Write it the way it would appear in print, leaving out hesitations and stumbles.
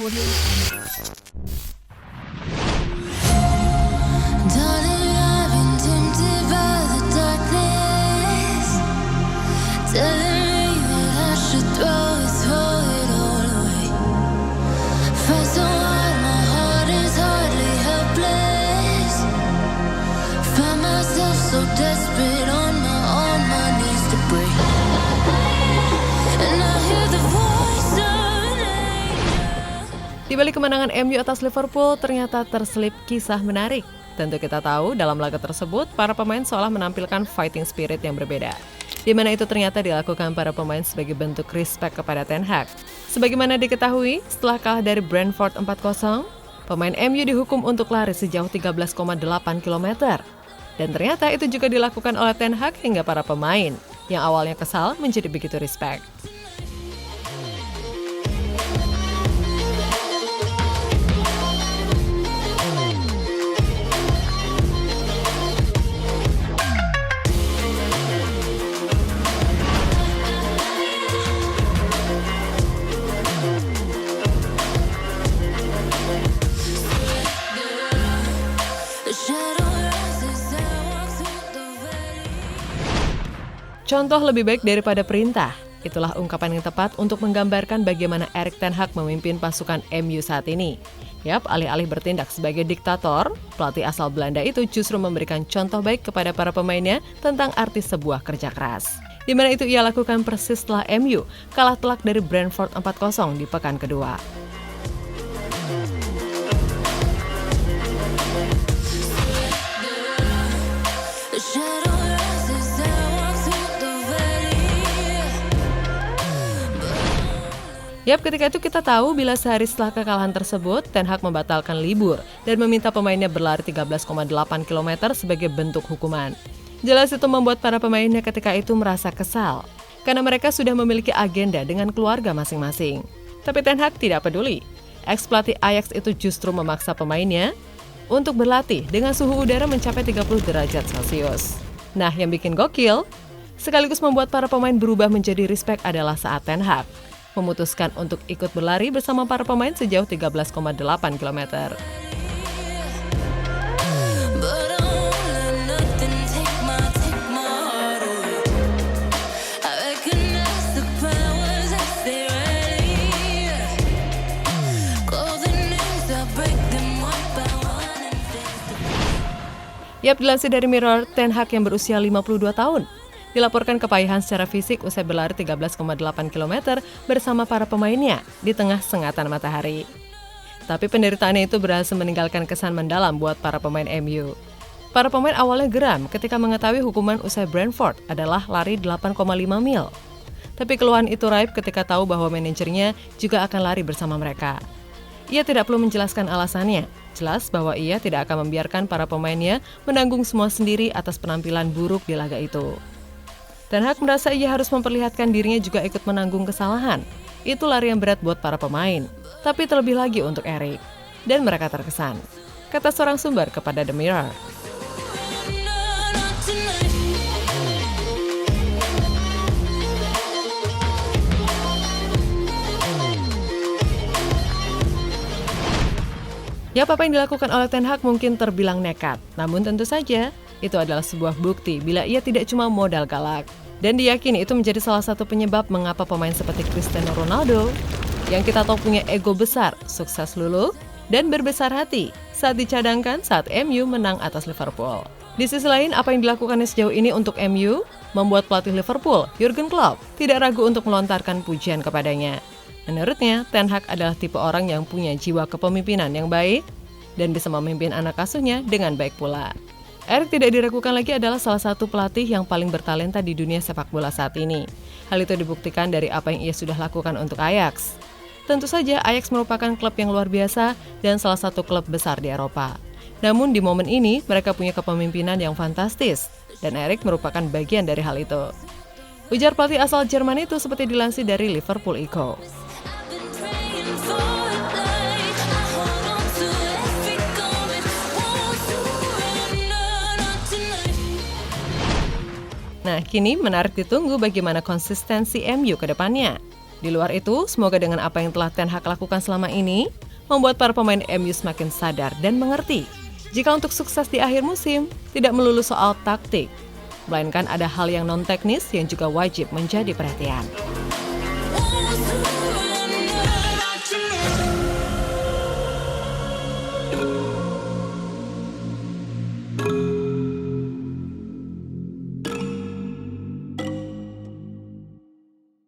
Darling, I've been tempted by the darkness, telling me that I should throw it all away. Fight so hard, my heart is hardly helpless. Find myself so desperate on my knees to break. And I hear the voice of an angel. Di balik kemenangan MU atas Liverpool ternyata terselip kisah menarik. Tentu kita tahu dalam laga tersebut para pemain seolah menampilkan fighting spirit yang berbeda, di mana itu ternyata dilakukan para pemain sebagai bentuk respect kepada Ten Hag. Sebagaimana diketahui, setelah kalah dari Brentford 4-0, pemain MU dihukum untuk lari sejauh 13,8 km. Dan ternyata itu juga dilakukan oleh Ten Hag hingga para pemain yang awalnya kesal menjadi begitu respect. The shadow rises and walks through the valley. Contoh lebih baik daripada perintah. Itulah ungkapan yang tepat untuk menggambarkan bagaimana Erik ten Hag memimpin pasukan MU saat ini. Yap, alih-alih bertindak sebagai diktator, pelatih asal Belanda itu justru memberikan contoh baik kepada para pemainnya tentang arti sebuah kerja keras. Di mana itu ia lakukan persis setelah MU kalah telak dari Brentford 4-0 di pekan kedua. The shadow rises and walks through the valley. Yap, ketika itu kita tahu bila sehari setelah kekalahan tersebut, Ten Hag membatalkan libur dan meminta pemainnya berlari 13,8 km sebagai bentuk hukuman. Jelas itu membuat para pemainnya ketika itu merasa kesal, karena mereka sudah memiliki agenda dengan keluarga masing-masing. Tapi Ten Hag tidak peduli. Ex-pelatih Ajax itu justru memaksa pemainnya untuk berlatih dengan suhu udara mencapai 30 derajat Celcius. Nah, yang bikin gokil, sekaligus membuat para pemain berubah menjadi respect adalah saat Ten Hag memutuskan untuk ikut berlari bersama para pemain sejauh 13,8 km. But I won't let nothing take my heart away. I recognize the powers as they rally. Call the names, I break them one by one and face. Yap, dilansir dari Mirror, Ten Hag yang berusia 52 tahun dilaporkan kepayahan secara fisik usai berlari 13,8 km bersama para pemainnya di tengah sengatan matahari. Tapi penderitaannya itu berhasil meninggalkan kesan mendalam buat para pemain MU. Para pemain awalnya geram ketika mengetahui hukuman usai Brentford adalah lari 8,5 mil. Tapi keluhan itu raib ketika tahu bahwa manajernya juga akan lari bersama mereka. Ia tidak perlu menjelaskan alasannya. Jelas bahwa ia tidak akan membiarkan para pemainnya menanggung semua sendiri atas penampilan buruk di laga itu. Ten Hag merasa ia harus memperlihatkan dirinya juga ikut menanggung kesalahan. Itu lari yang berat buat para pemain, tapi terlebih lagi untuk Erik. Dan mereka terkesan, kata seorang sumber kepada The Mirror. No, not tonight. Ya, apa yang dilakukan oleh Ten Hag mungkin terbilang nekat. Namun tentu saja, itu adalah sebuah bukti bila ia tidak cuma modal galak. Dan diyakini itu menjadi salah satu penyebab mengapa pemain seperti Cristiano Ronaldo, yang kita tahu punya ego besar, sukses luluh, dan berbesar hati saat dicadangkan saat MU menang atas Liverpool. Di sisi lain, apa yang dilakukannya sejauh ini untuk MU membuat pelatih Liverpool, Jurgen Klopp, tidak ragu untuk melontarkan pujian kepadanya. Menurutnya, Ten Hag adalah tipe orang yang punya jiwa kepemimpinan yang baik dan bisa memimpin anak asuhnya dengan baik pula. Erik tidak diragukan lagi adalah salah satu pelatih yang paling bertalenta di dunia sepak bola saat ini. Hal itu dibuktikan dari apa yang ia sudah lakukan untuk Ajax. Tentu saja Ajax merupakan klub yang luar biasa dan salah satu klub besar di Eropa. Namun di momen ini mereka punya kepemimpinan yang fantastis dan Erik merupakan bagian dari hal itu. Ujar pelatih asal Jerman itu seperti dilansir dari Liverpool Echo. I've been praying for a light. I hold on to every moment. Won't surrender, not tonight. Nah, kini menarik ditunggu bagaimana konsistensi MU ke depannya. Di luar itu, semoga dengan apa yang telah Ten Hag lakukan selama ini, membuat para pemain MU semakin sadar dan mengerti jika untuk sukses di akhir musim tidak melulu soal taktik, melainkan ada hal yang non-teknis yang juga wajib menjadi perhatian.